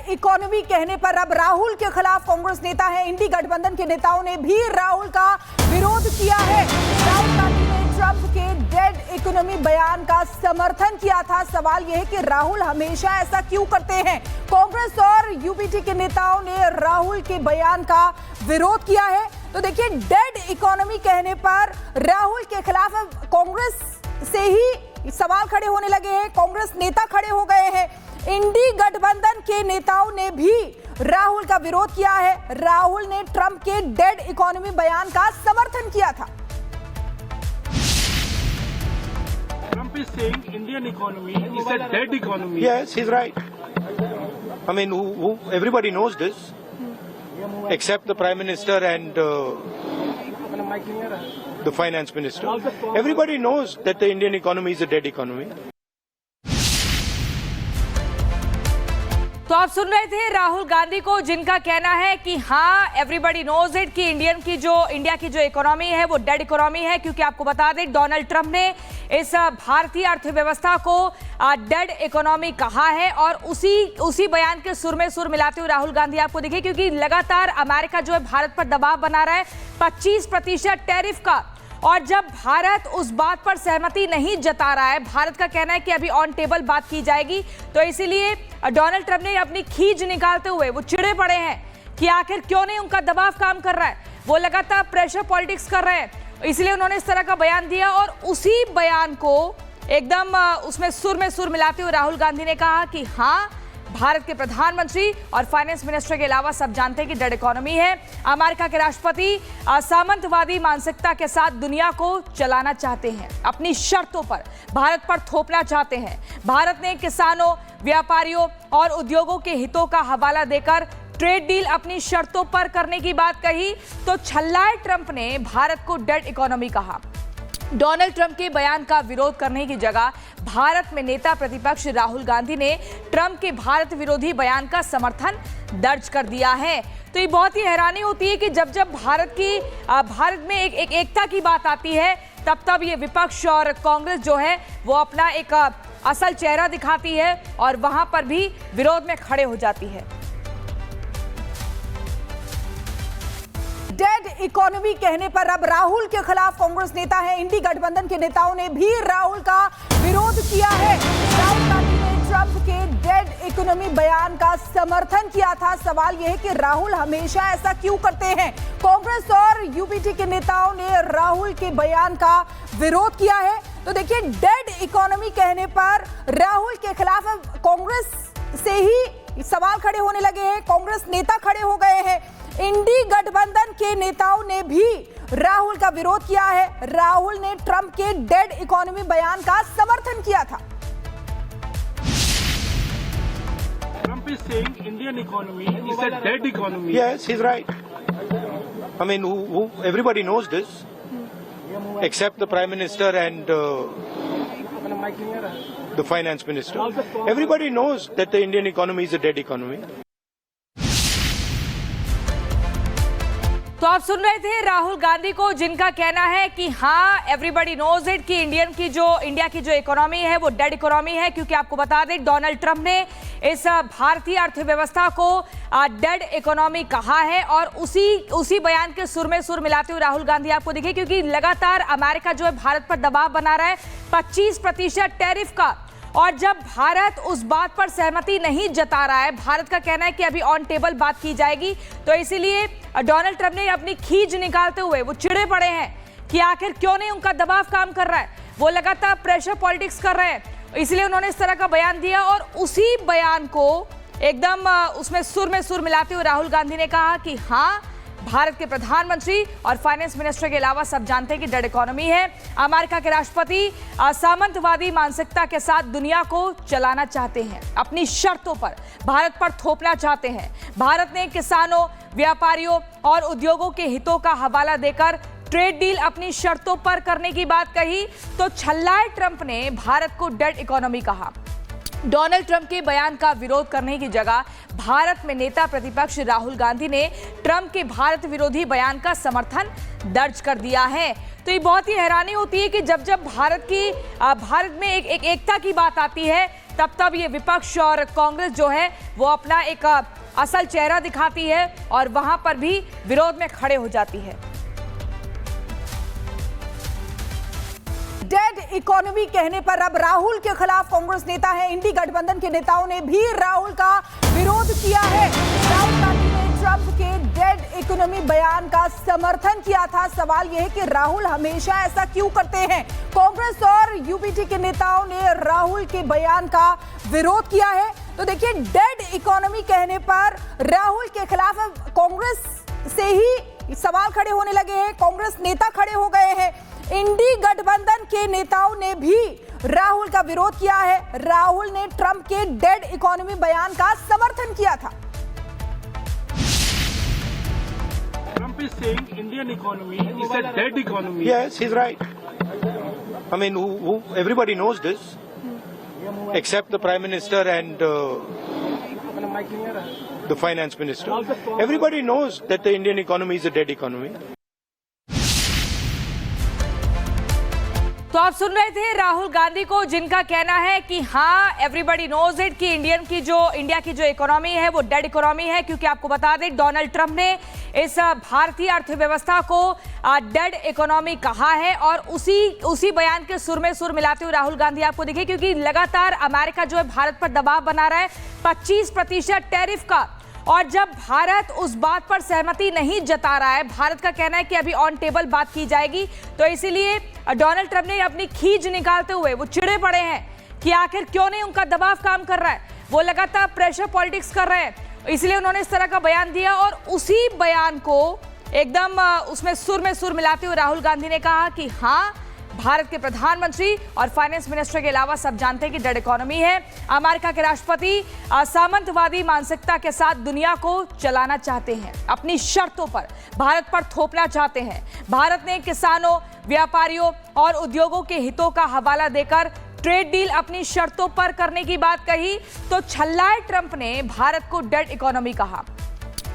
Economy कहने पर अब राहुल के खिलाफ कांग्रेस नेता है। इंडी गठबंधन के नेताओं ने भी राहुल का विरोध किया है। राहुल गांधी ने ट्रंप के डेड इकोनॉमी बयान का समर्थन किया था। सवाल यह है कि राहुल हमेशा ऐसा क्यों करते हैं। कांग्रेस और यूपीटी के नेताओं ने राहुल के बयान का विरोध किया है। तो देखिए, डेड इकोनॉमी कहने पर राहुल के खिलाफ अब कांग्रेस से ही सवाल खड़े होने लगे हैं। कांग्रेस नेता खड़े हो गए हैं। इंडी गठबंधन के नेताओं ने भी राहुल का विरोध किया है। राहुल ने ट्रंप के डेड इकोनॉमी बयान का समर्थन किया था। Trump is saying Indian economy is a dead economy. Yes, he's right. I mean, everybody knows this, except the Prime Minister and the Finance Minister. Everybody knows that the Indian economy is a dead economy. तो आप सुन रहे थे राहुल गांधी को, जिनका कहना है कि हाँ, एवरीबॉडी नोज इट कि इंडिया की जो इकोनॉमी है वो डेड इकोनॉमी है। क्योंकि आपको बता दें, डोनाल्ड ट्रंप ने इस भारतीय अर्थव्यवस्था को डेड इकोनॉमी कहा है। और उसी बयान के सुर में सुर मिलाते हुए राहुल गांधी आपको दिखे, क्योंकि लगातार अमेरिका जो है भारत पर दबाव बना रहा है 25% टैरिफ का। और जब भारत उस बात पर सहमति नहीं जता रहा है, भारत का कहना है कि अभी ऑन टेबल बात की जाएगी, तो इसीलिए डोनाल्ड ट्रंप ने अपनी खींच निकालते हुए वो चिढ़े पड़े हैं कि आखिर क्यों नहीं उनका दबाव काम कर रहा है। वो लगातार प्रेशर पॉलिटिक्स कर रहे हैं, इसलिए उन्होंने इस तरह का बयान दिया। और उसी बयान को एकदम उसमें सुर में सुर मिलाते हुए राहुल गांधी ने कहा कि हाँ, भारत के प्रधानमंत्री और फाइनेंस मिनिस्टर के अलावा सब जानते हैं कि डेड इकोनॉमी है। अमेरिका के राष्ट्रपति सामंतवादी मानसिकता के साथ दुनिया को चलाना चाहते हैं, अपनी शर्तों पर भारत पर थोपना चाहते हैं। भारत ने किसानों, व्यापारियों और उद्योगों के हितों का हवाला देकर ट्रेड डील अपनी शर्तों पर करने की बात कही, तो छल्लाए ट्रंप ने भारत को डेड इकोनॉमी कहा। डोनाल्ड ट्रंप के बयान का विरोध करने की जगह भारत में नेता प्रतिपक्ष राहुल गांधी ने ट्रंप के भारत विरोधी बयान का समर्थन दर्ज कर दिया है। तो ये बहुत ही हैरानी होती है कि जब भारत में एक एकता की बात आती है, तब ये विपक्ष और कांग्रेस जो है वो अपना एक असल चेहरा दिखाती है और वहां पर भी विरोध में खड़े हो जाती है। डेड इकोनॉमी कहने पर अब राहुल के खिलाफ कांग्रेस नेता है। इंडी गठबंधन के नेताओं ने भी राहुल का विरोध किया है। राहुल गांधी ने ट्रंप के डेड इकोनॉमी बयान का समर्थन किया था। सवाल यह है कि राहुल हमेशा ऐसा क्यों करते हैं। कांग्रेस और यूपीटी के नेताओं ने राहुल के बयान का विरोध किया है। तो देखिए, डेड इकोनॉमी कहने पर राहुल के खिलाफ अब कांग्रेस से ही सवाल खड़े होने लगे हैं। कांग्रेस नेता खड़े हो गए हैं। इंडी गठबंधन के नेताओं ने भी राहुल का विरोध किया है। राहुल ने ट्रंप के डेड इकोनॉमी बयान का समर्थन किया था। Trump is saying Indian economy is a dead economy. Yes, he's right. I mean, everybody knows this, except the Prime Minister and the Finance Minister. Everybody knows that the Indian economy is a dead economy. तो आप सुन रहे थे राहुल गांधी को, जिनका कहना है कि हाँ, एवरीबॉडी नोज इट कि इंडिया की जो इकोनॉमी है वो डेड इकोनॉमी है। क्योंकि आपको बता दें, डोनाल्ड ट्रंप ने इस भारतीय अर्थव्यवस्था को डेड इकोनॉमी कहा है। और उसी बयान के सुर में सुर मिलाते हुए राहुल गांधी आपको दिखे, क्योंकि लगातार अमेरिका जो है भारत पर दबाव बना रहा है 25% टैरिफ का। और जब भारत उस बात पर सहमति नहीं जता रहा है, भारत का कहना है कि अभी ऑन टेबल बात की जाएगी, तो इसीलिए डोनाल्ड ट्रंप ने अपनी खींच निकालते हुए वो चिढ़े पड़े हैं कि आखिर क्यों नहीं उनका दबाव काम कर रहा है। वो लगातार प्रेशर पॉलिटिक्स कर रहे हैं, इसलिए उन्होंने इस तरह का बयान दिया। और उसी बयान को एकदम उसमें सुर में सुर मिलाते हुए राहुल गांधी ने कहा कि हाँ, भारत के प्रधानमंत्री और फाइनेंस मिनिस्टर के अलावा सब जानते हैं कि डेड इकोनॉमी है। अमेरिका के राष्ट्रपति सामंतवादी मानसिकता के साथ दुनिया को चलाना चाहते हैं, अपनी शर्तों पर भारत पर थोपना चाहते हैं। भारत ने किसानों, व्यापारियों और उद्योगों के हितों का हवाला देकर ट्रेड डील अपनी शर्तों पर करने की बात कही, तो छल्लाए ट्रंप ने भारत को डेड इकोनॉमी कहा। डोनाल्ड ट्रंप के बयान का विरोध करने की जगह भारत में नेता प्रतिपक्ष राहुल गांधी ने ट्रंप के भारत विरोधी बयान का समर्थन दर्ज कर दिया है। तो ये बहुत ही हैरानी होती है कि जब भारत में एक एकता की बात आती है, तब ये विपक्ष और कांग्रेस जो है वो अपना एक असल चेहरा दिखाती है और वहां पर भी विरोध में खड़े हो जाती है। डेड इकोनॉमी कहने पर अब राहुल के खिलाफ कांग्रेस नेता है। इंडी गठबंधन के नेताओं ने भी राहुल का विरोध किया है। राहुल गांधी ने ट्रंप के डेड इकोनॉमी बयान का समर्थन किया था। सवाल यह है कि राहुल हमेशा ऐसा क्यों करते हैं। कांग्रेस और यूपीटी के नेताओं ने राहुल के बयान का विरोध किया है। तो देखिए, डेड इकोनॉमी कहने पर राहुल के खिलाफ कांग्रेस से ही सवाल खड़े होने लगे हैं। कांग्रेस नेता खड़े हो गए हैं। इंडी गठबंधन के नेताओं ने भी राहुल का विरोध किया है। राहुल ने ट्रंप के डेड इकोनॉमी बयान का समर्थन किया था। Trump is saying Indian economy is a dead economy. Yes, he's right. I mean, everybody knows this, except the Prime Minister and the Finance Minister. Everybody knows that the Indian economy is a dead economy. तो आप सुन रहे थे राहुल गांधी को, जिनका कहना है कि हाँ, एवरीबॉडी नोज इट कि इंडिया की जो इकोनॉमी है वो डेड इकोनॉमी है, क्योंकि आपको बता दें डोनाल्ड ट्रंप ने इस भारतीय अर्थव्यवस्था को डेड इकोनॉमी कहा है। और उसी बयान के सुर में सुर मिलाते हुए राहुल गांधी आपको दिखे, क्योंकि लगातार अमेरिका जो है भारत पर दबाव बना रहा है 25% टैरिफ का। और जब भारत उस बात पर सहमति नहीं जता रहा है, भारत का कहना है कि अभी ऑन टेबल बात की जाएगी, तो इसीलिए डोनाल्ड ट्रंप ने अपनी खींच निकालते हुए वो चिढ़े पड़े हैं कि आखिर क्यों नहीं उनका दबाव काम कर रहा है। वो लगातार प्रेशर पॉलिटिक्स कर रहे हैं, इसलिए उन्होंने इस तरह का बयान दिया। और उसी बयान को एकदम उसमें सुर में सुर मिलाते हुए राहुल गांधी ने कहा कि हाँ, भारत के प्रधानमंत्री और फाइनेंस मिनिस्टर के अलावा सब जानते हैं कि डेड इकोनॉमी है। अमेरिका के राष्ट्रपति सामंतवादी मानसिकता के साथ दुनिया को चलाना चाहते हैं, अपनी शर्तों पर भारत पर थोपना चाहते हैं। भारत ने किसानों, व्यापारियों और उद्योगों के हितों का हवाला देकर ट्रेड डील अपनी शर्तों पर करने की बात कही, तो छल्लाए ट्रंप ने भारत को डेड इकोनॉमी कहा।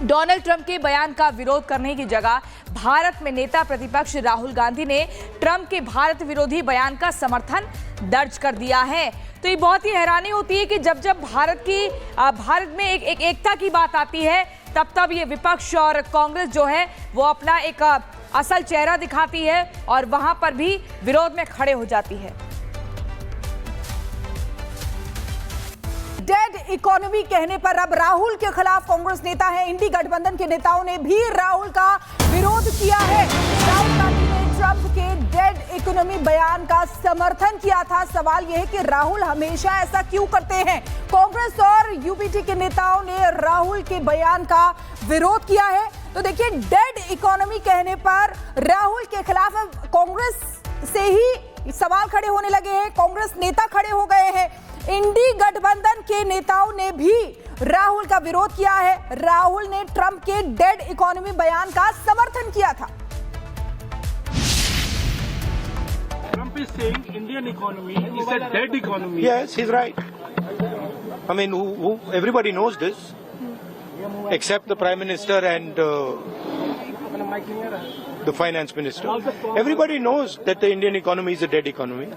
डोनाल्ड ट्रंप के बयान का विरोध करने की जगह भारत में नेता प्रतिपक्ष राहुल गांधी ने ट्रंप के भारत विरोधी बयान का समर्थन दर्ज कर दिया है। तो ये बहुत ही हैरानी होती है कि जब भारत में एक एकता की बात आती है, तब ये विपक्ष और कांग्रेस जो है वो अपना एक असल चेहरा दिखाती है और वहां पर भी विरोध में खड़े हो जाती है। डेड इकोनॉमी कहने पर अब राहुल के खिलाफ कांग्रेस नेता है। इंडी गठबंधन के नेताओं ने भी राहुल का विरोध किया है। राहुल गांधी ने ट्रंप के डेड इकोनॉमी बयान का समर्थन किया था। सवाल यह है कि राहुल हमेशा ऐसा क्यों करते हैं। कांग्रेस और यूपीटी के नेताओं ने राहुल के बयान का विरोध किया है। तो देखिए, डेड इकोनॉमी कहने पर राहुल के खिलाफ कांग्रेस से ही सवाल खड़े होने लगे हैं। कांग्रेस नेता खड़े हो गए हैं। इंडी गठबंधन के नेताओं ने भी राहुल का विरोध किया है। राहुल ने ट्रंप के डेड इकोनॉमी बयान का समर्थन किया था। Trump is saying Indian economy is a dead economy. Yes, he's right. I mean, everybody knows this, except the Prime Minister and the Finance Minister. Everybody knows that the Indian economy is a dead economy.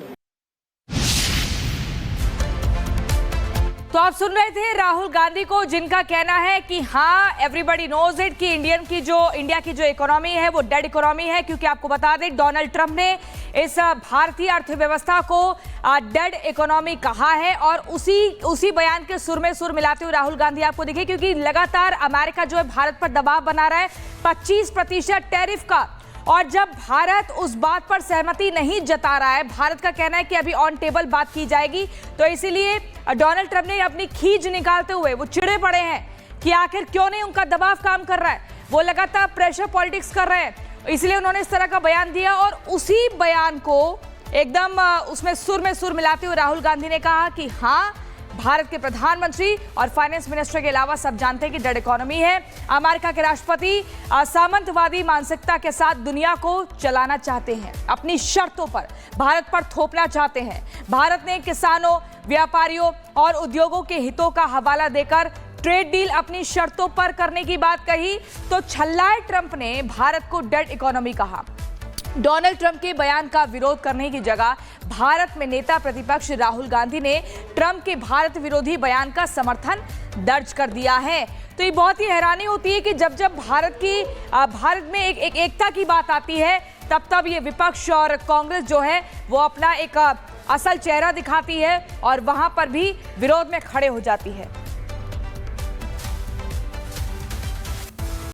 तो आप सुन रहे थे राहुल गांधी को, जिनका कहना है कि हाँ, एवरीबॉडी नोज इट कि इंडिया की जो इकोनॉमी है वो डेड इकोनॉमी है, क्योंकि आपको बता दें डोनाल्ड ट्रंप ने इस भारतीय अर्थव्यवस्था को डेड इकोनॉमी कहा है। और उसी बयान के सुर में सुर मिलाते हुए राहुल गांधी आपको दिखे, क्योंकि लगातार अमेरिका जो है भारत पर दबाव बना रहा है 25% टैरिफ का। और जब भारत उस बात पर सहमति नहीं जता रहा है, भारत का कहना है कि अभी ऑन टेबल बात की जाएगी, तो इसीलिए डोनाल्ड ट्रंप ने अपनी खींच निकालते हुए वो चिढ़े पड़े हैं कि आखिर क्यों नहीं उनका दबाव काम कर रहा है। वो लगातार प्रेशर पॉलिटिक्स कर रहे हैं, इसलिए उन्होंने इस तरह का बयान दिया। और उसी बयान को एकदम उसमें सुर में सुर मिलाते हुए राहुल गांधी ने कहा कि हाँ, भारत के प्रधानमंत्री और फाइनेंस मिनिस्टर के अलावा सब जानते हैं कि डेड इकोनॉमी है। अमेरिका के राष्ट्रपति सामंतवादी मानसिकता के साथ दुनिया को चलाना चाहते हैं, अपनी शर्तों पर भारत पर थोपना चाहते हैं। भारत ने किसानों, व्यापारियों और उद्योगों के हितों का हवाला देकर ट्रेड डील अपनी शर्तों पर करने की बात कही, तो छल्लाए ट्रंप ने भारत को डेड इकोनॉमी कहा। डोनाल्ड ट्रंप के बयान का विरोध करने की जगह भारत में नेता प्रतिपक्ष राहुल गांधी ने ट्रंप के भारत विरोधी बयान का समर्थन दर्ज कर दिया है। तो ये बहुत ही हैरानी होती है कि जब जब भारत में एक एकता की बात आती है, तब ये विपक्ष और कांग्रेस जो है वो अपना एक असल चेहरा दिखाती है और वहां पर भी विरोध में खड़े हो जाती है।